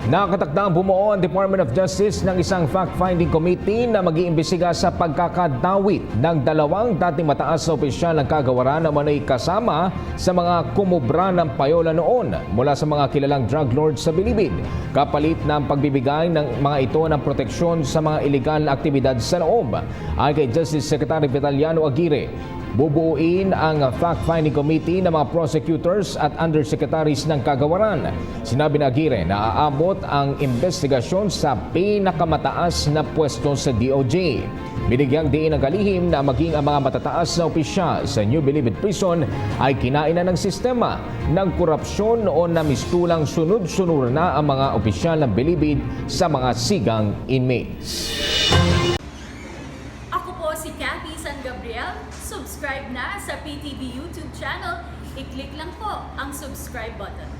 Nakatakdang bumuo ang Department of Justice ng isang fact-finding committee na mag-iimbestiga sa pagkakadawit ng dalawang dating mataas na opisyal ng kagawaran na manoy kasama sa mga kumubra ng payola noon mula sa mga kilalang drug lords sa Bilibid. Kapalit ng pagbibigay ng mga ito ng proteksyon sa mga iligal na aktibidad sa loob. Ayon kay Justice Secretary Vitaliano Aguirre, bubuuin ang fact-finding committee ng mga prosecutors at undersecretaries ng kagawaran. Sinabi ni Aguirre na aabot ang investigasyon sa pinakamataas na pwesto sa DOJ. Binigyang diin ang kalihim na maging ang mga matataas na opisyal sa New Bilibid Prison ay kinain na ng sistema ng korupsyon o na mistulang sunod-sunod na ang mga opisyal ng Bilibid sa mga sigang inmates. Ako po si Cathy San Gabriel. Subscribe na sa PTV YouTube channel. I-click lang po ang subscribe button.